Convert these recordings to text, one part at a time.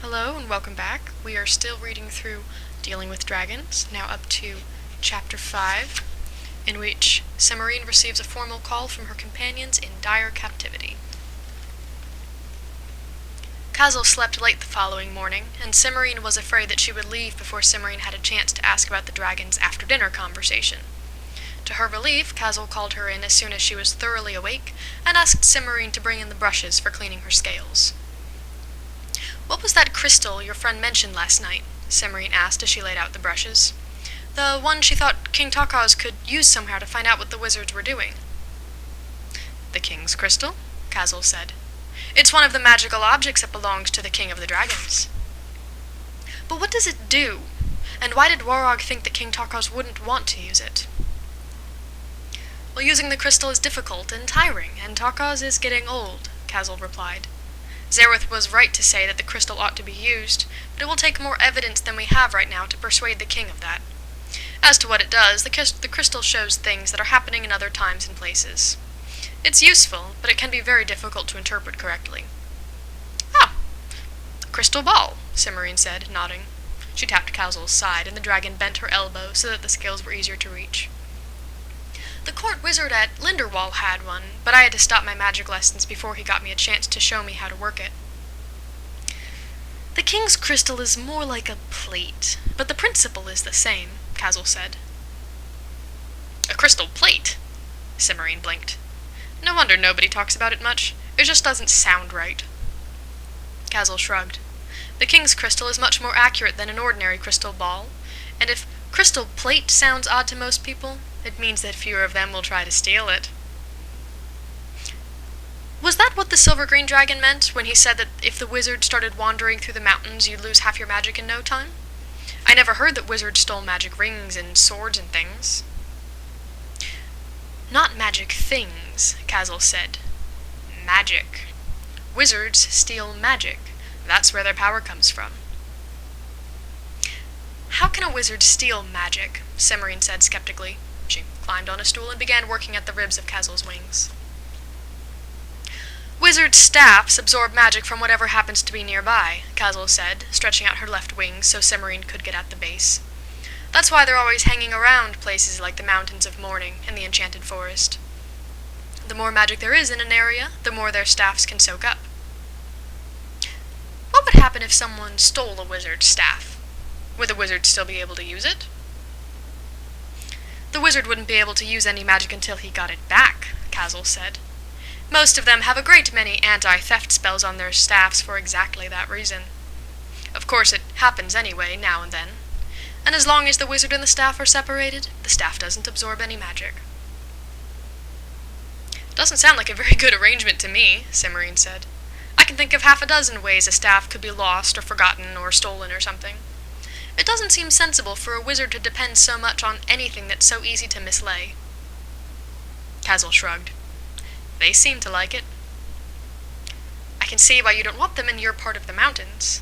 Hello and welcome back. We are still reading through Dealing with Dragons, now up to Chapter 5, in which Cimorene receives a formal call from her companions in dire captivity. Kazal slept late the following morning, and Cimorene was afraid that she would leave before Cimorene had a chance to ask about the dragon's after-dinner conversation. To her relief, Kazal called her in as soon as she was thoroughly awake, and asked Cimorene to bring in the brushes for cleaning her scales. "What was that crystal your friend mentioned last night?" Cimorene asked as she laid out the brushes. "The one she thought King Takaz could use somehow to find out what the wizards were doing." "The King's crystal?" Kazal said. "It's one of the magical objects that belongs to the King of the Dragons." "But what does it do? And why did Warog think that King Takaz wouldn't want to use it?" "Well, using the crystal is difficult and tiring, and Takaz is getting old," Kazal replied. "Zareth was right to say that the crystal ought to be used, but it will take more evidence than we have right now to persuade the king of that. As to what it does, the crystal shows things that are happening in other times and places. It's useful, but it can be very difficult to interpret correctly." "Ah, a crystal ball," Cimorene said, nodding. She tapped Kazal's side, and the dragon bent her elbow so that the scales were easier to reach. "The court wizard at Linderwall had one, but I had to stop my magic lessons before he got me a chance to show me how to work it." "The king's crystal is more like a plate, but the principle is the same," Kazal said. "A crystal plate?" Cimorene blinked. "No wonder nobody talks about it much. It just doesn't sound right." Kazal shrugged. "The king's crystal is much more accurate than an ordinary crystal ball, and if crystal plate sounds odd to most people, it means that fewer of them will try to steal it." "Was that what the silver-green dragon meant when he said that if the wizard started wandering through the mountains, you'd lose half your magic in no time? I never heard that wizards stole magic rings and swords and things." "Not magic things," Kazal said. "Magic. Wizards steal magic. That's where their power comes from." "How can a wizard steal magic?" Cimorene said skeptically. She climbed on a stool and began working at the ribs of Kazal's wings. "Wizard staffs absorb magic from whatever happens to be nearby," Kazal said, stretching out her left wings so Cimorene could get at the base. "That's why they're always hanging around places like the Mountains of Mourning and the Enchanted Forest. The more magic there is in an area, the more their staffs can soak up." "What would happen if someone stole a wizard's staff? Would the wizard still be able to use it?" "The wizard wouldn't be able to use any magic until he got it back," Kazal said. "Most of them have a great many anti-theft spells on their staffs for exactly that reason. Of course, it happens anyway, now and then. And as long as the wizard and the staff are separated, the staff doesn't absorb any magic." "Doesn't sound like a very good arrangement to me," Cimorene said. "I can think of half a dozen ways a staff could be lost or forgotten or stolen or something. It doesn't seem sensible for a wizard to depend so much on anything that's so easy to mislay." Kazal shrugged. "They seem to like it." "I can see why you don't want them in your part of the mountains."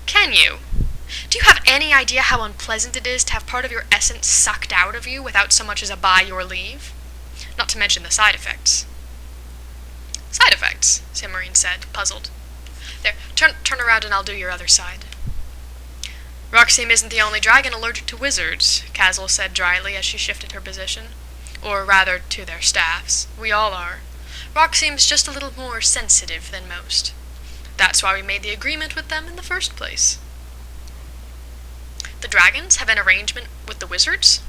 "Can you? Do you have any idea how unpleasant it is to have part of your essence sucked out of you without so much as a by your leave? Not to mention the side effects." "Side effects?" Cimorene said, puzzled. "There, turn around and I'll do your other side." "Roxime isn't the only dragon allergic to wizards," Kazal said dryly as she shifted her position. "Or rather, to their staffs. We all are. Roxime's just a little more sensitive than most. That's why we made the agreement with them in the first place." "The dragons have an arrangement with the wizards?"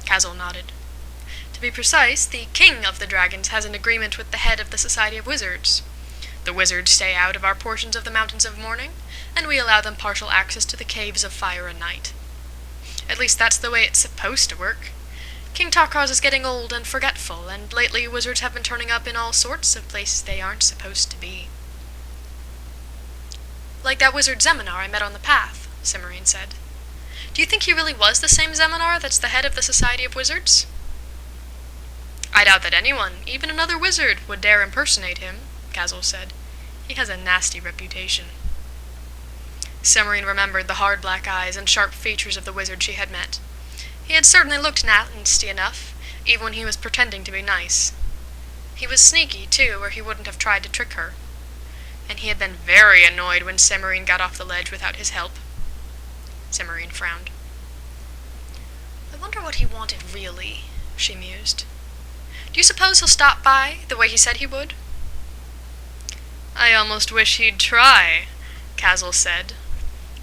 Kazal nodded. "To be precise, the king of the dragons has an agreement with the head of the Society of Wizards. The wizards stay out of our portions of the Mountains of Mourning, and we allow them partial access to the Caves of Fire and Night. At least that's the way it's supposed to work. King Takaz is getting old and forgetful, and lately wizards have been turning up in all sorts of places they aren't supposed to be." "Like that wizard Zeminar I met on the path," Cimorene said. "Do you think he really was the same Zeminar that's the head of the Society of Wizards?" "I doubt that anyone, even another wizard, would dare impersonate him," Kazal said. "He has a nasty reputation." Cimorene remembered the hard black eyes and sharp features of the wizard she had met. He had certainly looked nasty enough, even when he was pretending to be nice. He was sneaky, too, or he wouldn't have tried to trick her. and he had been very annoyed when Cimorene got off the ledge without his help. Cimorene frowned. "I wonder what he wanted really," she mused. "Do you suppose he'll stop by, the way he said he would?" "I almost wish he'd try," Cazal said.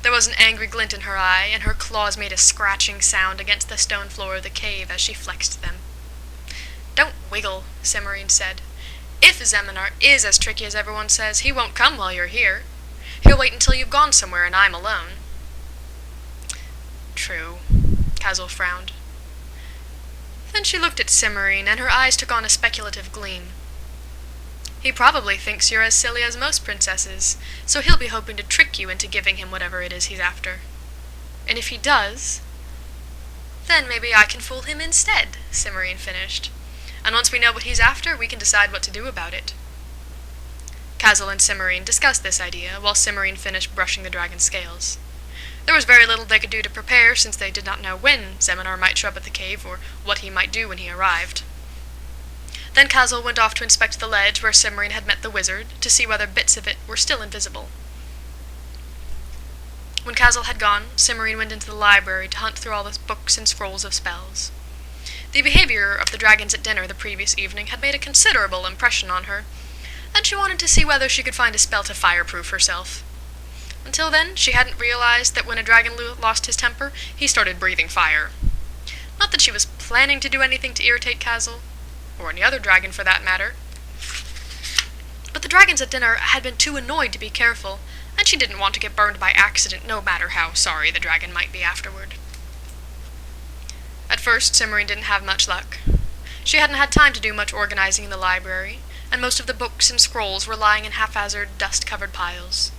There was an angry glint in her eye, and her claws made a scratching sound against the stone floor of the cave as she flexed them. "Don't wiggle," Cimorene said. "If Zeminar is as tricky as everyone says, he won't come while you're here. He'll wait until you've gone somewhere and I'm alone." "True," Cazal frowned. Then she looked at Cimorene, and her eyes took on a speculative gleam. "He probably thinks you're as silly as most princesses, so he'll be hoping to trick you into giving him whatever it is he's after. And if he does, then maybe I can fool him instead," Cimorene finished. "And once we know what he's after, we can decide what to do about it." Cazal and Cimorene discussed this idea, while Cimorene finished brushing the dragon's scales. There was very little they could do to prepare, since they did not know when Zeminar might show up at the cave, or what he might do when he arrived. Then Cazal went off to inspect the ledge where Cimorene had met the wizard, to see whether bits of it were still invisible. When Cazal had gone, Cimorene went into the library to hunt through all the books and scrolls of spells. The behavior of the dragons at dinner the previous evening had made a considerable impression on her, and she wanted to see whether she could find a spell to fireproof herself. Until then, she hadn't realized that when a dragon lost his temper, he started breathing fire. Not that she was planning to do anything to irritate Cazal, or any other dragon for that matter, but the dragons at dinner had been too annoyed to be careful, and she didn't want to get burned by accident, no matter how sorry the dragon might be afterward. At first, Cimorene didn't have much luck. She hadn't had time to do much organizing in the library, and most of the books and scrolls were lying in haphazard, dust-covered piles.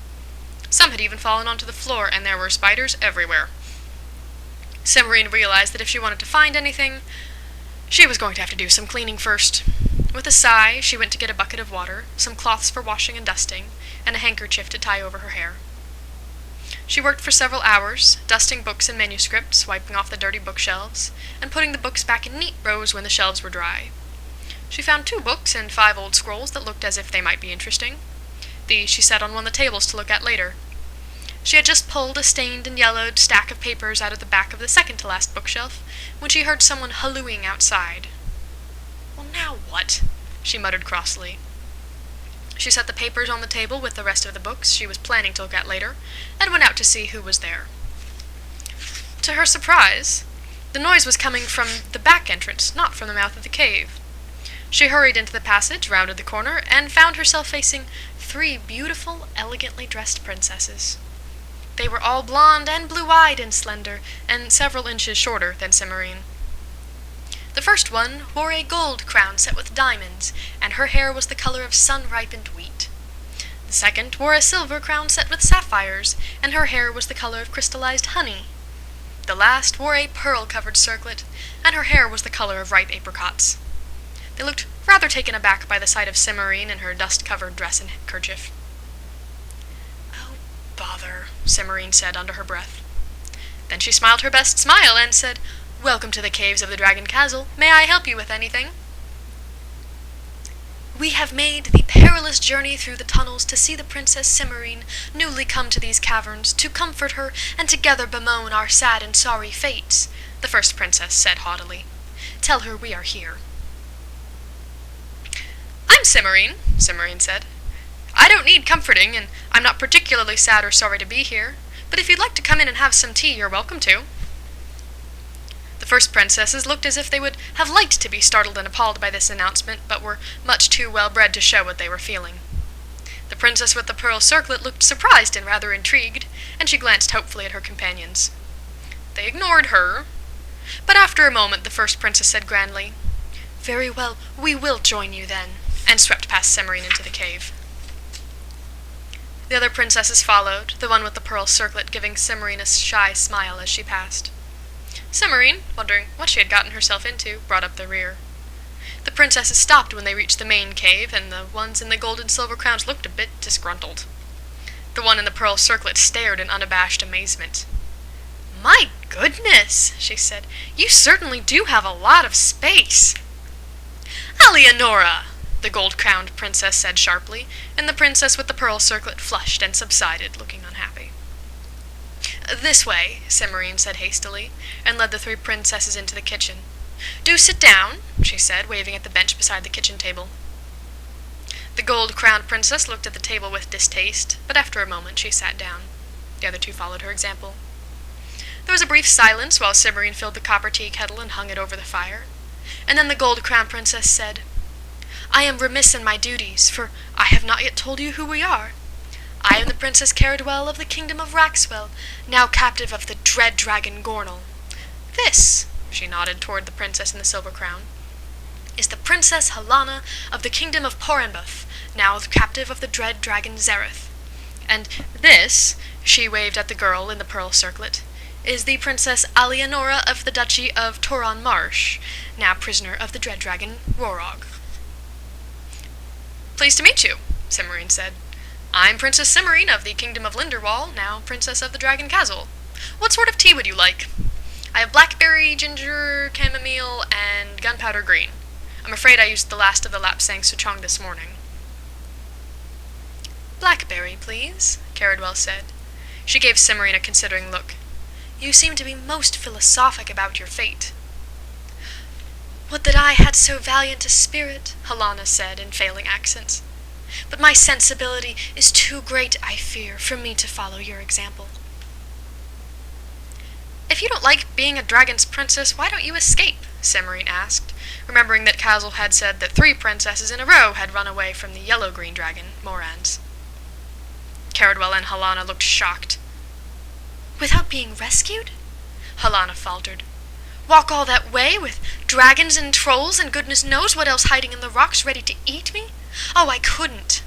Some had even fallen onto the floor, and there were spiders everywhere. Cimorene realized that if she wanted to find anything, she was going to have to do some cleaning first. With a sigh, she went to get a bucket of water, some cloths for washing and dusting, and a handkerchief to tie over her hair. She worked for several hours, dusting books and manuscripts, wiping off the dirty bookshelves, and putting the books back in neat rows when the shelves were dry. She found 2 books and 5 old scrolls that looked as if they might be interesting. These she set on one of the tables to look at later. She had just pulled a stained and yellowed stack of papers out of the back of the second-to-last bookshelf when she heard someone hallooing outside. "Well, now what?" she muttered crossly. She set the papers on the table with the rest of the books she was planning to look at later, and went out to see who was there. To her surprise, the noise was coming from the back entrance, not from the mouth of the cave. She hurried into the passage, rounded the corner, and found herself facing 3 beautiful, elegantly dressed princesses. They were all blonde and blue-eyed and slender, and several inches shorter than Cimorene. The first one wore a gold crown set with diamonds, and her hair was the color of sun-ripened wheat. The second wore a silver crown set with sapphires, and her hair was the color of crystallized honey. The last wore a pearl-covered circlet, and her hair was the color of ripe apricots. They looked rather taken aback by the sight of Cimorene in her dust-covered dress and kerchief. "Oh, bother," Cimorene said under her breath. Then she smiled her best smile and said, "Welcome to the caves of the Dragon Cazal. May I help you with anything?" "We have made the perilous journey through the tunnels to see the Princess Cimorene, newly come to these caverns, to comfort her, and together bemoan our sad and sorry fates," the first princess said haughtily. "Tell her we are here." "I'm Cimorene," Cimorene said. "I don't need comforting, and I'm not particularly sad or sorry to be here, but if you'd like to come in and have some tea, you're welcome to." The first princesses looked as if they would have liked to be startled and appalled by this announcement, but were much too well-bred to show what they were feeling. The princess with the pearl circlet looked surprised and rather intrigued, and she glanced hopefully at her companions. They ignored her, but after a moment the first princess said grandly, "Very well, we will join you then," and swept past Cimorene into the cave. The other princesses followed, the one with the pearl circlet giving Cimorene a shy smile as she passed. Cimorene, wondering what she had gotten herself into, brought up the rear. The princesses stopped when they reached the main cave, and the ones in the gold and silver crowns looked a bit disgruntled. The one in the pearl circlet stared in unabashed amazement. "My goodness," she said, "you certainly do have a lot of space." "Alienora," the gold-crowned princess said sharply, and the princess with the pearl circlet flushed and subsided, looking unhappy. "This way," Cimorene said hastily, and led the three princesses into the kitchen. "Do sit down," she said, waving at the bench beside the kitchen table. The gold-crowned princess looked at the table with distaste, but after a moment she sat down. The other two followed her example. There was a brief silence while Cimorene filled the copper tea kettle and hung it over the fire, and then the gold-crowned princess said, "I am remiss in my duties, for I have not yet told you who we are. I am the Princess Caradwell of the kingdom of Raxwell, now captive of the dread dragon Gornal. This," she nodded toward the princess in the silver crown, "is the Princess Helena of the kingdom of Porenbuth, now captive of the dread dragon Zareth. And this," she waved at the girl in the pearl circlet, "is the Princess Alianora of the Duchy of Toron Marsh, now prisoner of the dread dragon Rorog." "Pleased to meet you," Cimorene said. "I'm Princess Cimorene of the kingdom of Linderwall, now princess of the dragon Castle. What sort of tea would you like? I have blackberry, ginger, chamomile, and gunpowder green. I'm afraid I used the last of the Lapsang Souchong this morning." "Blackberry, please," Caradwell said. She gave Cimorene a considering look. "You seem to be most philosophic about your fate." "Would that I had so valiant a spirit," Helena said in failing accents. "But my sensibility is too great, I fear, for me to follow your example." "If you don't like being a dragon's princess, why don't you escape?" Cimorene asked, remembering that Castle had said that 3 princesses in a row had run away from the yellow-green dragon, Morans. Caradwell and Helena looked shocked. "Without being rescued?" Helena faltered. "Walk all that way with dragons and trolls and goodness knows what else hiding in the rocks ready to eat me? Oh, I couldn't."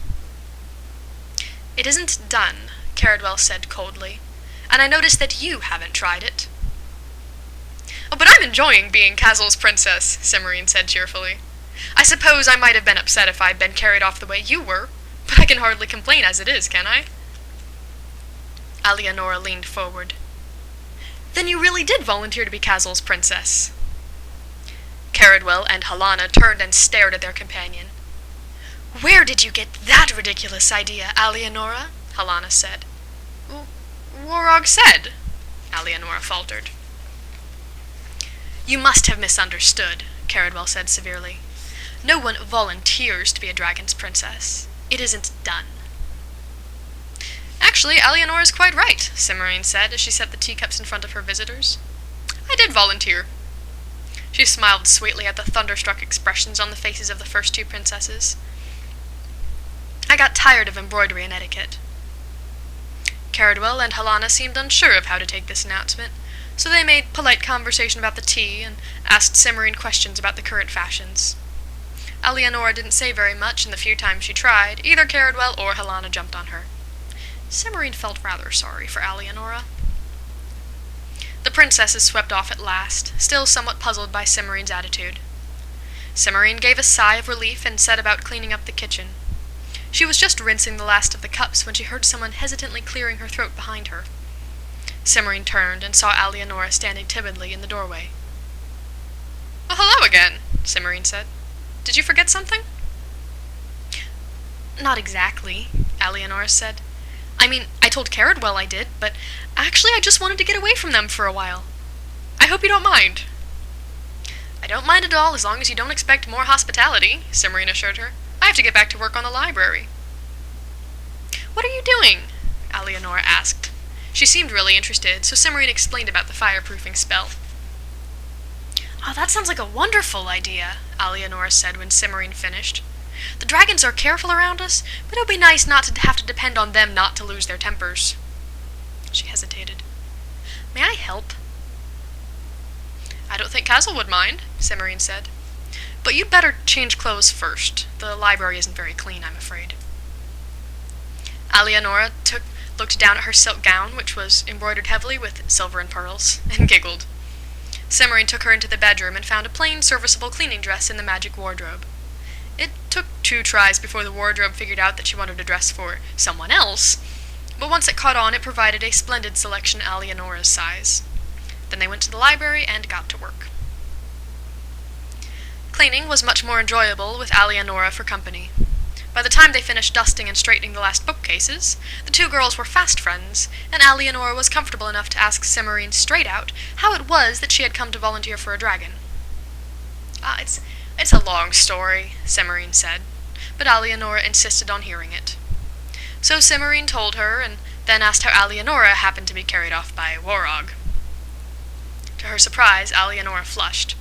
"It isn't done," Caradwell said coldly, "and I notice that you haven't tried it." "Oh, but I'm enjoying being Castle's princess," Cimorene said cheerfully. "I suppose I might have been upset if I'd been carried off the way you were, but I can hardly complain as it is, can I?" Alianora leaned forward. "Then you really did volunteer to be Castle's princess?" Caradwell and Helena turned and stared at their companion. "Where did you get that ridiculous idea, Alianora?" Helena said. "Rorog said," Alianora faltered. "You must have misunderstood," Caradwell said severely. "No one volunteers to be a dragon's princess. It isn't done." "Actually, Alianora's quite right," Cimorene said as she set the teacups in front of her visitors. "I did volunteer." She smiled sweetly at the thunderstruck expressions on the faces of the first 2 princesses. "I got tired of embroidery and etiquette." Caradwell and Helena seemed unsure of how to take this announcement, so they made polite conversation about the tea and asked Cimorene questions about the current fashions. Alianora didn't say very much, and the few times she tried, either Caradwell or Helena jumped on her. Cimorene felt rather sorry for Alianora. The princesses swept off at last, still somewhat puzzled by Cimorene's attitude. Cimorene gave a sigh of relief and set about cleaning up the kitchen. She was just rinsing the last of the cups when she heard someone hesitantly clearing her throat behind her. Cimorene turned and saw Alianora standing timidly in the doorway. "Well, hello again," Cimorene said. "Did you forget something?" "Not exactly," Alianora said. "I mean, I told Caradwell I did, but actually I just wanted to get away from them for a while. I hope you don't mind." "I don't mind at all as long as you don't expect more hospitality," Cimorene assured her. "I have to get back to work on the library." "What are you doing?" Alianora asked. She seemed really interested, so Cimorene explained about the fireproofing spell. "Oh, that sounds like a wonderful idea," Alianora said when Cimorene finished. "The dragons are careful around us, but it would be nice not to have to depend on them not to lose their tempers." She hesitated. "May I help?" "I don't think Castle would mind," Cimorene said. "But you'd better change clothes first. The library isn't very clean, I'm afraid." Alianora looked down at her silk gown, which was embroidered heavily with silver and pearls, and giggled. Cimorene took her into the bedroom and found a plain, serviceable cleaning dress in the magic wardrobe. It took 2 tries before the wardrobe figured out that she wanted a dress for someone else, but once it caught on, it provided a splendid selection Alianora's size. Then they went to the library and got to work. Cleaning was much more enjoyable with Alianora for company. By the time they finished dusting and straightening the last bookcases, the two girls were fast friends, and Alienora was comfortable enough to ask Cimorene straight out how it was that she had come to volunteer for a dragon. It's a long story, Cimorene said, but Alienora insisted on hearing it. So Cimorene told her, and then asked how Alienora happened to be carried off by Warog. To her surprise, Alienora flushed.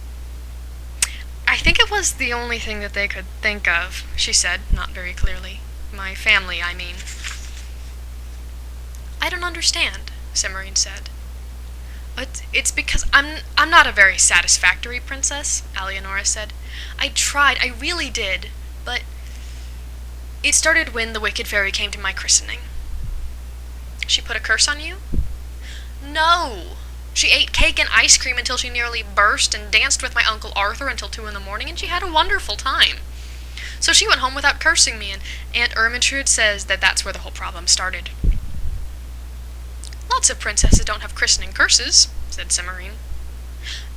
"I think it was the only thing that they could think of," she said, not very clearly. "My family, I mean." "I don't understand," Cimorene said. It's because I'm not a very satisfactory princess," Alienora said. "I tried, I really did, but it started when the wicked fairy came to my christening." "She put a curse on you?" "No! She ate cake and ice cream until she nearly burst and danced with my Uncle Arthur until 2 a.m, and she had a wonderful time. So she went home without cursing me, and Aunt Ermintrude says that that's where the whole problem started." "Lots of princesses don't have christening curses," said Cimorene.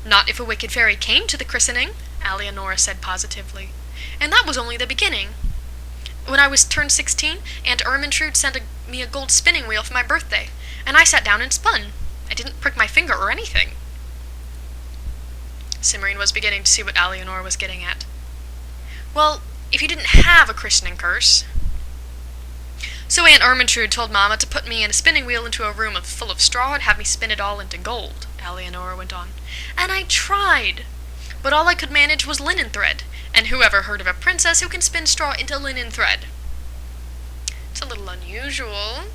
"Not if a wicked fairy came to the christening," Alienora said positively. "And that was only the beginning. When I was turned 16, Aunt Ermintrude sent me a gold spinning wheel for my birthday, and I sat down and spun. I didn't prick my finger or anything." Cimorene was beginning to see what Alienora was getting at. "Well, if you didn't have a christening curse..." "So Aunt Ermintrude told Mama to put me in a spinning wheel into a room full of straw and have me spin it all into gold," Alienora went on. "And I tried, but all I could manage was linen thread, and who ever heard of a princess who can spin straw into linen thread?" "It's a little unusual."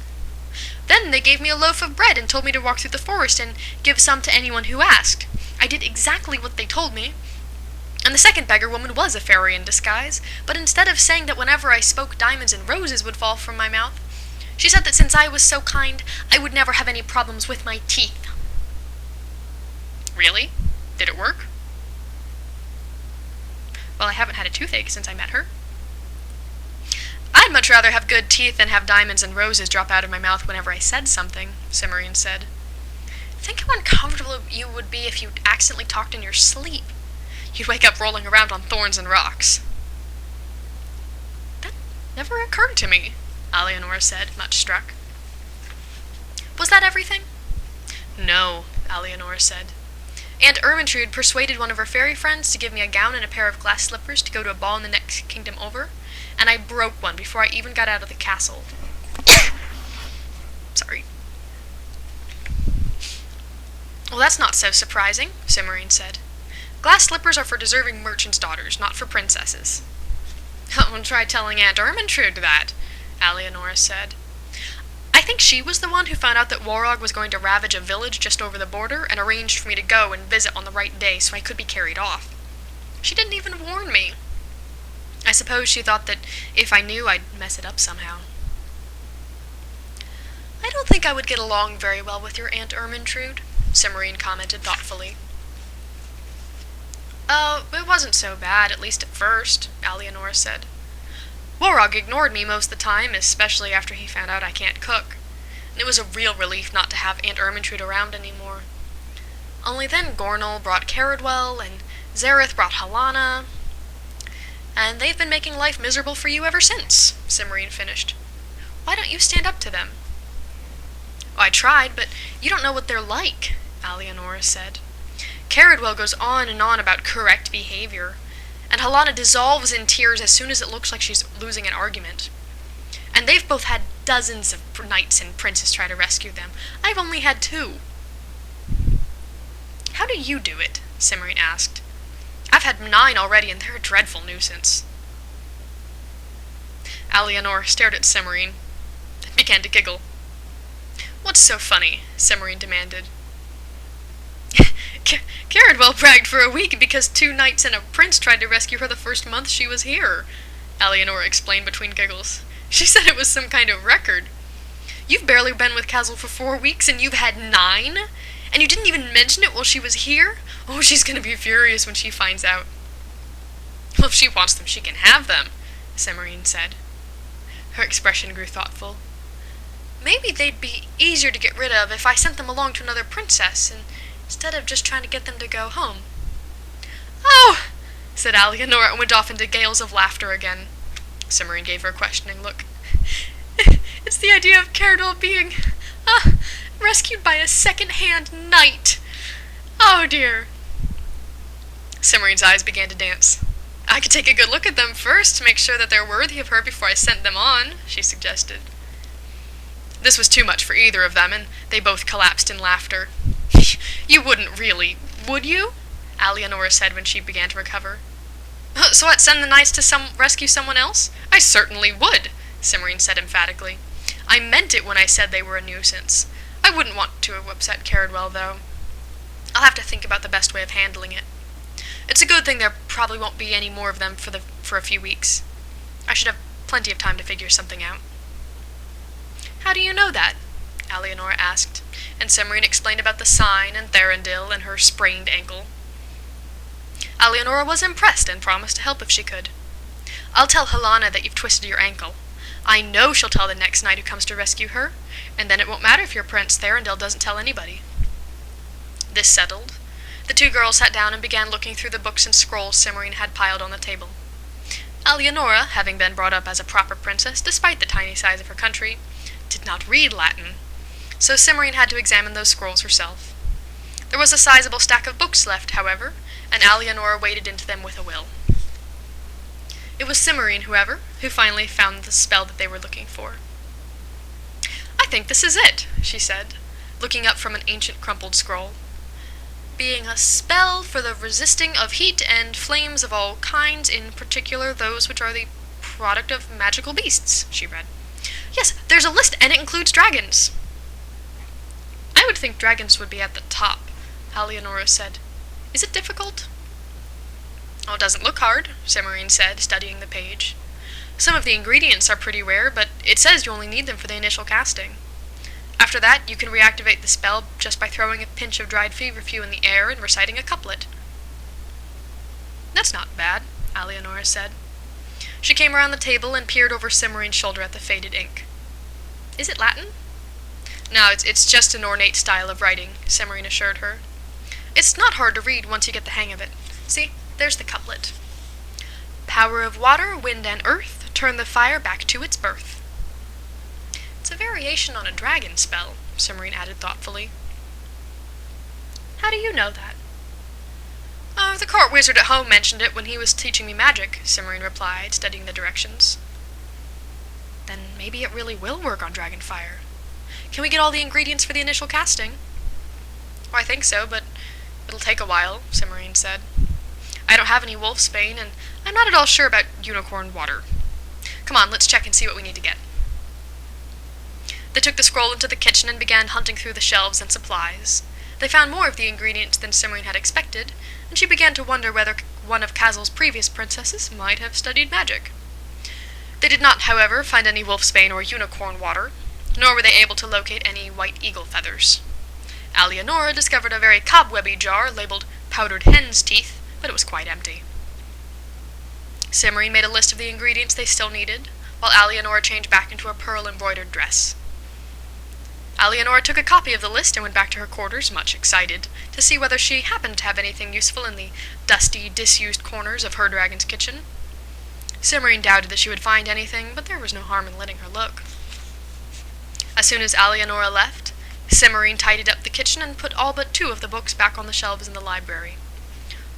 "Then they gave me a loaf of bread and told me to walk through the forest and give some to anyone who asked. I did exactly what they told me. And the second beggar woman was a fairy in disguise, but instead of saying that whenever I spoke diamonds and roses would fall from my mouth, she said that since I was so kind, I would never have any problems with my teeth." "Really? Did it work?" "Well, I haven't had a toothache since I met her." "I'd much rather have good teeth than have diamonds and roses drop out of my mouth whenever I said something," Cimorene said. "Think how uncomfortable you would be if you accidentally talked in your sleep. You'd wake up rolling around on thorns and rocks." "That never occurred to me," Alienora said, much struck. "Was that everything?" "No," Alienora said. "Aunt Ermintrude persuaded one of her fairy friends to give me a gown and a pair of glass slippers to go to a ball in the next kingdom over, and I broke one before I even got out of the castle." Sorry. "Well, that's not so surprising," Cimorene said. "Glass slippers are for deserving merchants' daughters, not for princesses." "Well, try telling Aunt Ermintrude that," Alienora said. "I think she was the one who found out that Warog was going to ravage a village just over the border and arranged for me to go and visit on the right day so I could be carried off. She didn't even warn me. I suppose she thought that if I knew, I'd mess it up somehow." "I don't think I would get along very well with your Aunt Ermintrude," Cimorene commented thoughtfully. It wasn't so bad, at least at first," Alienora said. "Warog ignored me most of the time, especially after he found out I can't cook. And it was a real relief not to have Aunt Ermintrude around anymore. Only then Gornal brought Caradwell, and Zareth brought Halana, and they've been making life miserable for you ever since," Cimorene finished. "Why don't you stand up to them?" "Oh, I tried, but you don't know what they're like," Alienora said. "Caradwell goes on and on about correct behavior, and Halana dissolves in tears as soon as it looks like she's losing an argument. And they've both had dozens of knights and princes try to rescue them. I've only had 2. "How do you do it?" Cimorene asked. "I've had 9 already, and they're a dreadful nuisance." Alienora stared at Cimorene and began to giggle. "What's so funny?" Cimorene demanded. Caradwell bragged for a week because 2 knights and a prince tried to rescue her the first month she was here," Alienora explained between giggles. "She said it was some kind of record. You've barely been with Castle for 4 weeks, and you've had 9? And you didn't even mention it while she was here? Oh, she's gonna be furious when she finds out." "Well, if she wants them, she can have them," Cimorene said. Her expression grew thoughtful. "Maybe they'd be easier to get rid of if I sent them along to another princess, instead of just trying to get them to go home." "Oh!" said Alienora, and went off into gales of laughter again. Cimorene gave her a questioning look. It's the idea of Caradwell being, rescued by a second-hand knight. Oh dear. Cimorene's eyes began to dance. I could take a good look at them first to make sure that they're worthy of her before I sent them on, she suggested. This was too much for either of them, and they both collapsed in laughter. You wouldn't really, would you? Alianora said when she began to recover. So what, send the knights to rescue someone else? I certainly would, Cimorene said emphatically. I meant it when I said they were a nuisance. I wouldn't want to have upset Caradwell, though. I'll have to think about the best way of handling it. It's a good thing there probably won't be any more of them for a few weeks. I should have plenty of time to figure something out. How do you know that? Alianora asked, and Cimorene explained about the sign and Thranduil and her sprained ankle. Alianora was impressed and promised to help if she could. I'll tell Helena that you've twisted your ankle. I know she'll tell the next knight who comes to rescue her, and then it won't matter if your Prince Thranduil doesn't tell anybody. This settled, the two girls sat down and began looking through the books and scrolls Cimorene had piled on the table. Alianora, having been brought up as a proper princess despite the tiny size of her country, did not read Latin, so Cimorene had to examine those scrolls herself. There was a sizable stack of books left, however, and Alianora waded into them with a will. It was Cimorene, however, who finally found the spell that they were looking for. I think this is it, she said, looking up from an ancient crumpled scroll. Being a spell for the resisting of heat and flames of all kinds, in particular those which are the product of magical beasts, she read. Yes, there's a list, and it includes dragons. I would think dragons would be at the top, Alianora said. Is it difficult? Oh, it doesn't look hard, Cimorene said, studying the page. Some of the ingredients are pretty rare, but it says you only need them for the initial casting. After that, you can reactivate the spell just by throwing a pinch of dried feverfew in the air and reciting a couplet. That's not bad, Alianora said. She came around the table and peered over Cimorene's shoulder at the faded ink. Is it Latin? No, it's just an ornate style of writing, Cimorene assured her. It's not hard to read once you get the hang of it. See, there's the couplet. Power of water, wind, and earth, turn the fire back to its birth. It's a variation on a dragon spell, Cimorene added thoughtfully. How do you know that? The court wizard at home mentioned it when he was teaching me magic, Cimorene replied, studying the directions. Then maybe it really will work on dragonfire. Can we get all the ingredients for the initial casting? Well, I think so, but it'll take a while, Cimorene said. I don't have any wolfsbane, and I'm not at all sure about unicorn water. Come on, let's check and see what we need to get. They took the scroll into the kitchen and began hunting through the shelves and supplies. They found more of the ingredients than Cimorene had expected, and she began to wonder whether one of Cazel's previous princesses might have studied magic. They did not, however, find any wolfsbane or unicorn water, nor were they able to locate any white eagle feathers. Alianora discovered a very cobwebby jar labeled powdered hen's teeth, but it was quite empty. Cimorene made a list of the ingredients they still needed, while Alianora changed back into a pearl-embroidered dress. Alianora took a copy of the list and went back to her quarters, much excited, to see whether she happened to have anything useful in the dusty, disused corners of her dragon's kitchen. Cimorene doubted that she would find anything, but there was no harm in letting her look. As soon as Alianora left, Cimorene tidied up the kitchen and put all but 2 of the books back on the shelves in the library.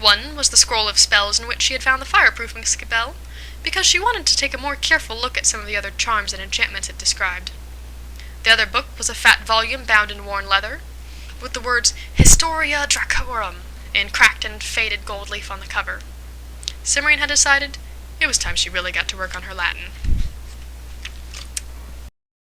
One was the scroll of spells in which she had found the fireproofing spell, because she wanted to take a more careful look at some of the other charms and enchantments it described. The other book was a fat volume bound in worn leather, with the words Historia Dracorum in cracked and faded gold leaf on the cover. Cimorene had decided it was time she really got to work on her Latin.